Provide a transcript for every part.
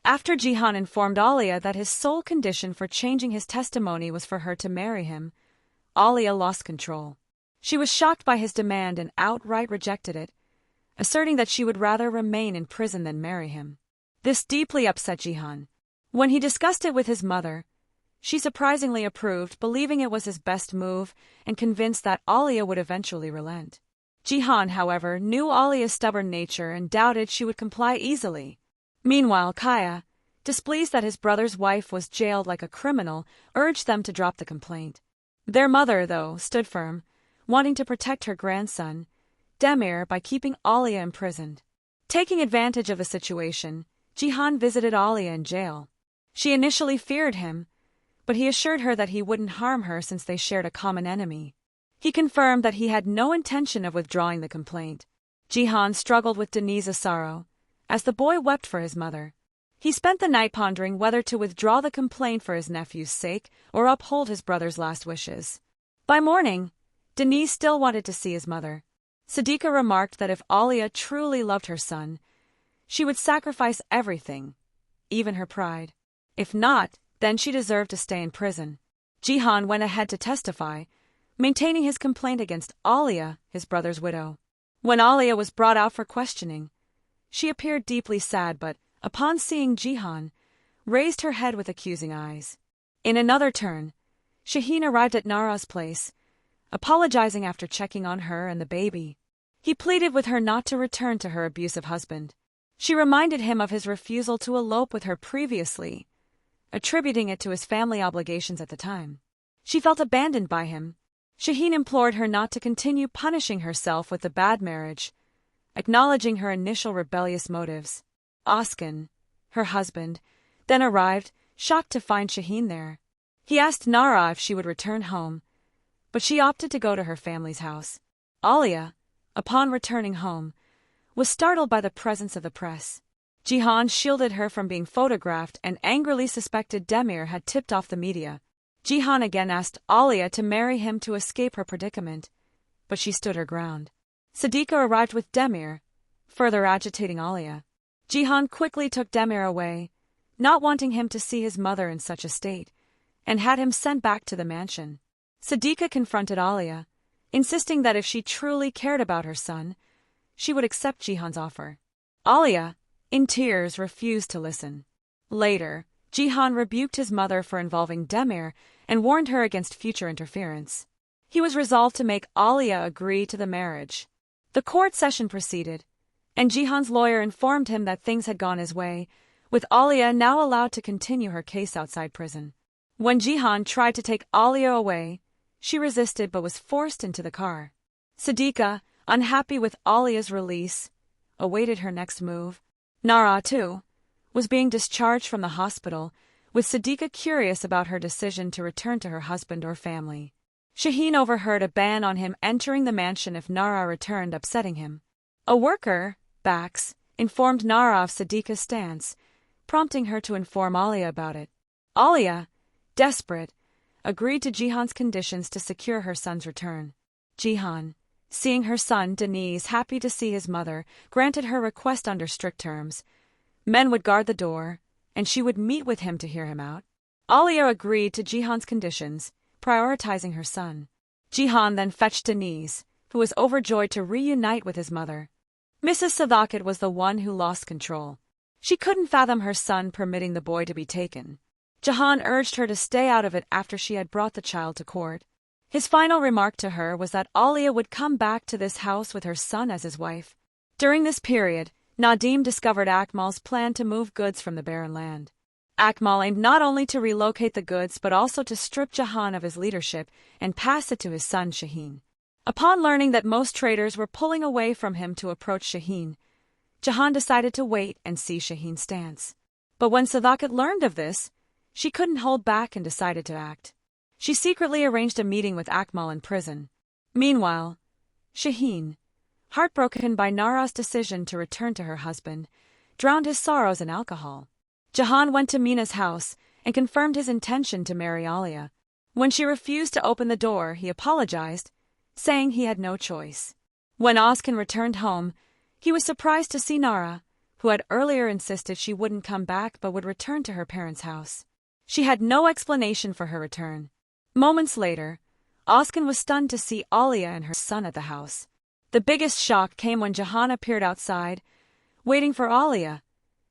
After Cihan informed Alia that his sole condition for changing his testimony was for her to marry him, Alia lost control. She was shocked by his demand and outright rejected it, asserting that she would rather remain in prison than marry him. This deeply upset Cihan. When he discussed it with his mother, she surprisingly approved, believing it was his best move and convinced that Alia would eventually relent. Cihan, however, knew Alia's stubborn nature and doubted she would comply easily. Meanwhile, Kaya, displeased that his brother's wife was jailed like a criminal, urged them to drop the complaint. Their mother, though, stood firm, wanting to protect her grandson, Demir, by keeping Alia imprisoned. Taking advantage of the situation, Cihan visited Alia in jail. She initially feared him, but he assured her that he wouldn't harm her since they shared a common enemy. He confirmed that he had no intention of withdrawing the complaint. Cihan struggled with Denise's sorrow, as the boy wept for his mother. He spent the night pondering whether to withdraw the complaint for his nephew's sake or uphold his brother's last wishes. By morning, Denise still wanted to see his mother. Siddiqa remarked that if Alia truly loved her son, she would sacrifice everything, even her pride. If not, then she deserved to stay in prison. Cihan went ahead to testify, maintaining his complaint against Alia, his brother's widow. When Alia was brought out for questioning, she appeared deeply sad but, upon seeing Cihan, raised her head with accusing eyes. In another turn, Şehir arrived at Nara's place, apologizing after checking on her and the baby. He pleaded with her not to return to her abusive husband. She reminded him of his refusal to elope with her previously, attributing it to his family obligations at the time. She felt abandoned by him. Şehir implored her not to continue punishing herself with the bad marriage, acknowledging her initial rebellious motives. Oskan, her husband, then arrived, shocked to find Şehir there. He asked Nara if she would return home, but she opted to go to her family's house. Alia, upon returning home, was startled by the presence of the press. Cihan shielded her from being photographed and angrily suspected Demir had tipped off the media. Cihan again asked Alia to marry him to escape her predicament, but she stood her ground. Siddiqa arrived with Demir, further agitating Alia. Cihan quickly took Demir away, not wanting him to see his mother in such a state, and had him sent back to the mansion. Siddiqa confronted Alia, insisting that if she truly cared about her son, she would accept Cihan's offer. Alia, in tears, refused to listen. Later, Cihan rebuked his mother for involving Demir and warned her against future interference. He was resolved to make Alia agree to the marriage. The court session proceeded, and Cihan's lawyer informed him that things had gone his way, with Alia now allowed to continue her case outside prison. When Cihan tried to take Alia away, she resisted but was forced into the car. Siddiqa, unhappy with Alia's release, awaited her next move. Nara, too, was being discharged from the hospital, with Siddiqa curious about her decision to return to her husband or family. Şehir overheard a ban on him entering the mansion if Nara returned, upsetting him. A worker, Bax, informed Nara of Siddiqa's stance, prompting her to inform Alia about it. Alia, desperate, agreed to Cihan's conditions to secure her son's return. Cihan, seeing her son Deniz happy to see his mother, granted her request under strict terms. Men would guard the door, and she would meet with him to hear him out. Alia agreed to Cihan's conditions, prioritizing her son. Cihan then fetched Deniz, who was overjoyed to reunite with his mother. Mrs. Sadakat was the one who lost control. She couldn't fathom her son permitting the boy to be taken. Cihan urged her to stay out of it after she had brought the child to court. His final remark to her was that Alia would come back to this house with her son as his wife. During this period, Nadim discovered Akmal's plan to move goods from the barren land. Akmal aimed not only to relocate the goods but also to strip Cihan of his leadership and pass it to his son Şehir. Upon learning that most traders were pulling away from him to approach Şehir, Cihan decided to wait and see Şehir's stance. But when Sadakat learned of this, she couldn't hold back and decided to act. She secretly arranged a meeting with Akmal in prison. Meanwhile, Şehir, heartbroken by Nara's decision to return to her husband, drowned his sorrows in alcohol. Cihan went to Mina's house and confirmed his intention to marry Alia. When she refused to open the door, he apologized, saying he had no choice. When Oskan returned home, he was surprised to see Nara, who had earlier insisted she wouldn't come back but would return to her parents' house. She had no explanation for her return. Moments later, Özkan was stunned to see Alia and her son at the house. The biggest shock came when Cihan appeared outside, waiting for Alia,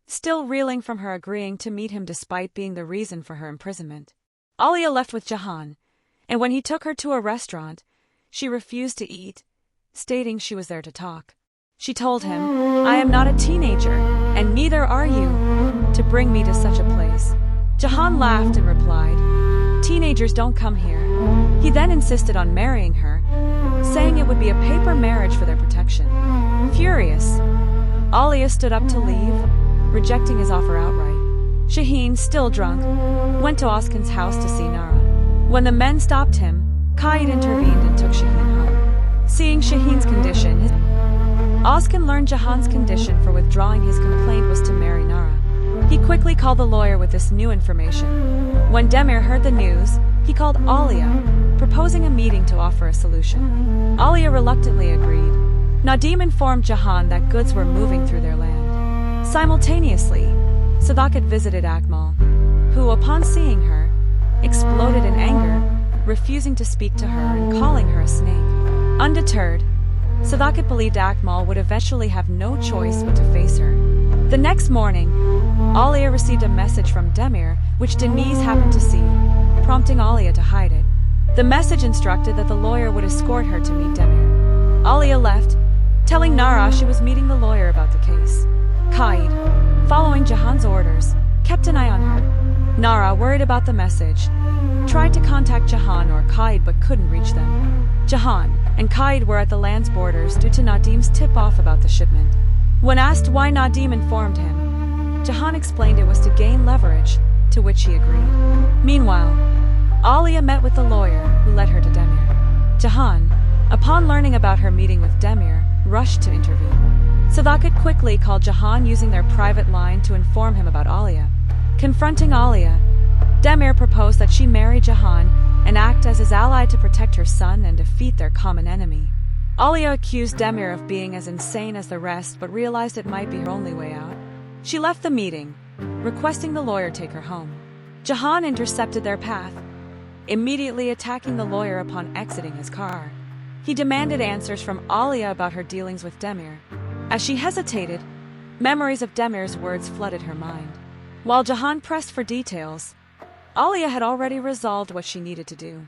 still reeling from her agreeing to meet him despite being the reason for her imprisonment. Alia left with Cihan, and when he took her to a restaurant, she refused to eat, stating she was there to talk. She told him, "I am not a teenager, and neither are you, to bring me to such a place." Cihan laughed and replied, "Teenagers don't come here." He then insisted on marrying her, saying it would be a paper marriage for their protection. Furious, Alia stood up to leave, rejecting his offer outright. Şehir, still drunk, went to Özkan's house to see Nara. When the men stopped him, Kayıt intervened and took Şehir home. Seeing Şehir's condition, Özkan learned Cihan's condition for withdrawing his complaint was to marry Nara. He quickly called the lawyer with this new information. When Demir heard the news, he called Alia, proposing a meeting to offer a solution. Alia reluctantly agreed. Nadim informed Cihan that goods were moving through their land. Simultaneously, Uzak had visited Akmal, who, upon seeing her, exploded in anger, refusing to speak to her and calling her a snake. Undeterred, Uzak believed Akmal would eventually have no choice but to face her. The next morning, Alia received a message from Demir, which Deniz happened to see, prompting Alia to hide it. The message instructed that the lawyer would escort her to meet Demir. Alia left, telling Nara she was meeting the lawyer about the case. Kayıt, following Cihan's orders, kept an eye on her. Nara, worried about the message, tried to contact Cihan or Kayıt but couldn't reach them. Cihan and Kayıt were at the land's borders due to Nadim's tip-off about the shipment. When asked why Nadim informed him, Cihan explained it was to gain leverage, to which he agreed. Meanwhile, Alia met with the lawyer who led her to Demir. Cihan, upon learning about her meeting with Demir, rushed to intervene. Uzak quickly called Cihan using their private line to inform him about Alia. Confronting Alia, Demir proposed that she marry Cihan and act as his ally to protect her son and defeat their common enemy. Alia accused Demir of being as insane as the rest but realized it might be her only way out. She left the meeting, requesting the lawyer take her home. Cihan intercepted their path, immediately attacking the lawyer upon exiting his car. He demanded answers from Alia about her dealings with Demir. As she hesitated, memories of Demir's words flooded her mind. While Cihan pressed for details, Alia had already resolved what she needed to do.